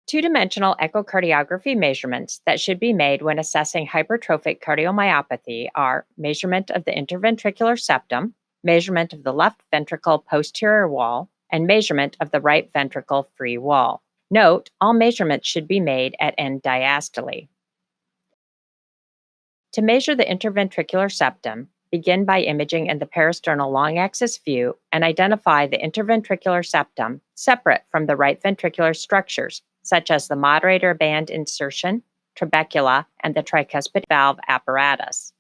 Two-dimensional echocardiography measurements that should be made when assessing hypertrophic cardiomyopathy are measurement of the interventricular septum, measurement of the left ventricle posterior wall, and measurement of the right ventricle free wall. Note, all measurements should be made at end diastole. To measure the interventricular septum, begin by imaging in the parasternal long axis view and identify the interventricular septum separate from the right ventricular structures, such as the moderator band insertion, trabecula, and the tricuspid valve apparatus.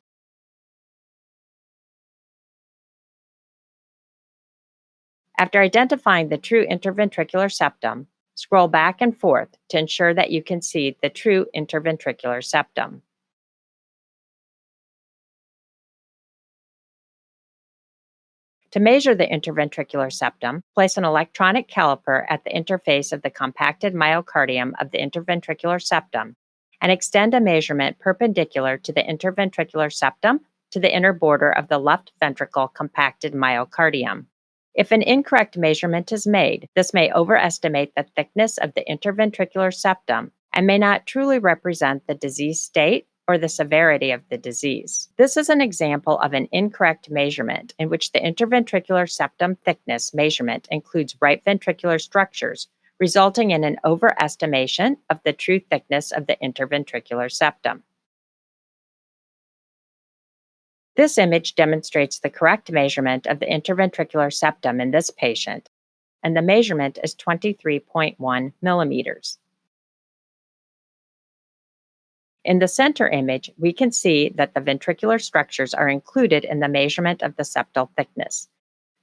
After identifying the true interventricular septum, scroll back and forth to ensure that you can see the true interventricular septum. To measure the interventricular septum, place an electronic caliper at the interface of the compacted myocardium of the interventricular septum and extend a measurement perpendicular to the interventricular septum to the inner border of the left ventricle compacted myocardium. If an incorrect measurement is made, this may overestimate the thickness of the interventricular septum and may not truly represent the disease state or the severity of the disease. This is an example of an incorrect measurement in which the interventricular septum thickness measurement includes right ventricular structures, resulting in an overestimation of the true thickness of the interventricular septum. This image demonstrates the correct measurement of the interventricular septum in this patient, and the measurement is 23.1 millimeters. In the center image, we can see that the ventricular structures are included in the measurement of the septal thickness.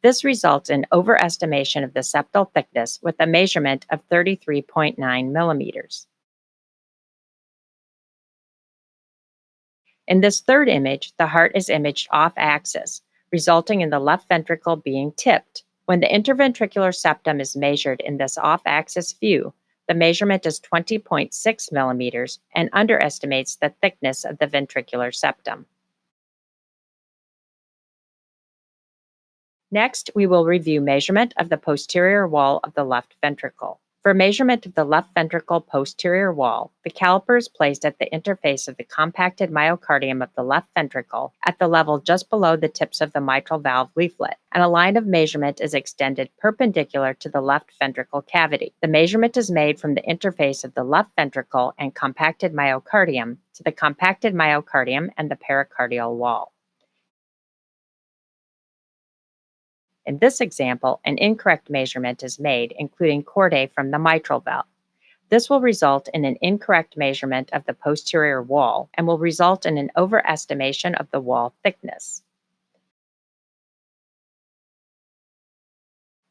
This results in overestimation of the septal thickness with a measurement of 33.9 millimeters. In this third image, the heart is imaged off-axis, resulting in the left ventricle being tipped. When the interventricular septum is measured in this off-axis view, the measurement is 20.6 millimeters and underestimates the thickness of the ventricular septum. Next, we will review measurement of the posterior wall of the left ventricle. For measurement of the left ventricle posterior wall, the caliper is placed at the interface of the compacted myocardium of the left ventricle at the level just below the tips of the mitral valve leaflet, and a line of measurement is extended perpendicular to the left ventricle cavity. The measurement is made from the interface of the left ventricle and compacted myocardium to the compacted myocardium and the pericardial wall. In this example, an incorrect measurement is made, including chordae from the mitral valve. This will result in an incorrect measurement of the posterior wall and will result in an overestimation of the wall thickness.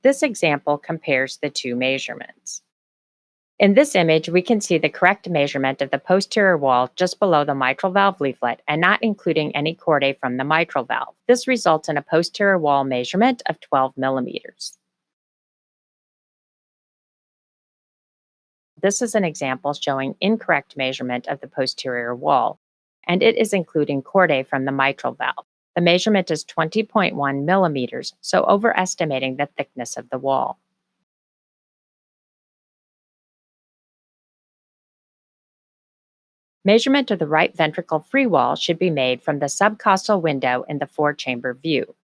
This example compares the two measurements. In this image, we can see the correct measurement of the posterior wall just below the mitral valve leaflet and not including any chordae from the mitral valve. This results in a posterior wall measurement of 12 millimeters. This is an example showing incorrect measurement of the posterior wall, and it is including chordae from the mitral valve. The measurement is 20.1 millimeters, so overestimating the thickness of the wall. Measurement of the right ventricle free wall should be made from the subcostal window in the four-chamber view.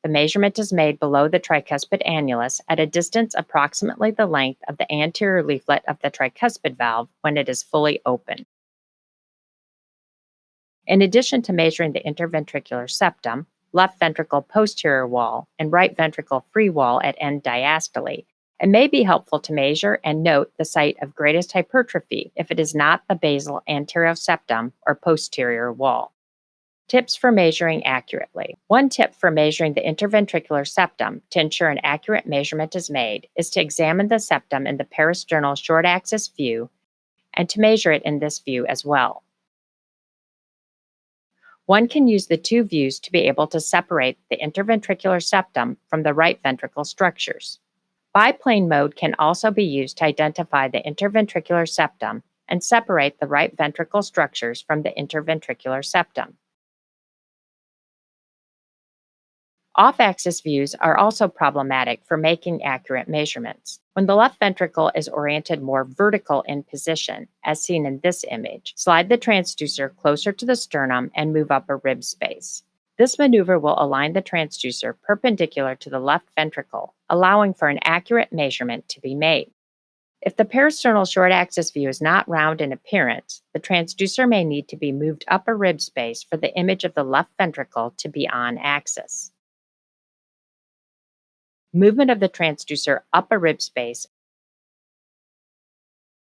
The measurement is made below the tricuspid annulus at a distance approximately the length of the anterior leaflet of the tricuspid valve when it is fully open. In addition to measuring the interventricular septum, left ventricle posterior wall, and right ventricle free wall at end diastole, it may be helpful to measure and note the site of greatest hypertrophy if it is not the basal anterior septum or posterior wall. Tips for measuring accurately. One tip for measuring the interventricular septum to ensure an accurate measurement is made is to examine the septum in the parasternal short axis view and to measure it in this view as well. One can use the two views to be able to separate the interventricular septum from the right ventricle structures. Biplane mode can also be used to identify the interventricular septum and separate the right ventricle structures from the interventricular septum. Off-axis views are also problematic for making accurate measurements. When the left ventricle is oriented more vertical in position, as seen in this image, slide the transducer closer to the sternum and move up a rib space. This maneuver will align the transducer perpendicular to the left ventricle, allowing for an accurate measurement to be made. If the parasternal short-axis view is not round in appearance, the transducer may need to be moved up a rib space for the image of the left ventricle to be on axis. Movement of the transducer up a rib space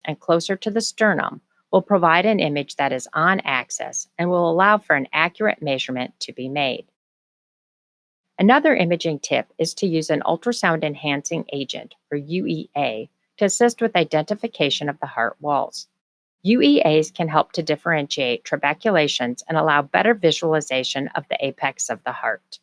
and closer to the sternum will provide an image that is on axis and will allow for an accurate measurement to be made. Another imaging tip is to use an ultrasound enhancing agent, or UEA, to assist with identification of the heart walls. UEAs can help to differentiate trabeculations and allow better visualization of the apex of the heart.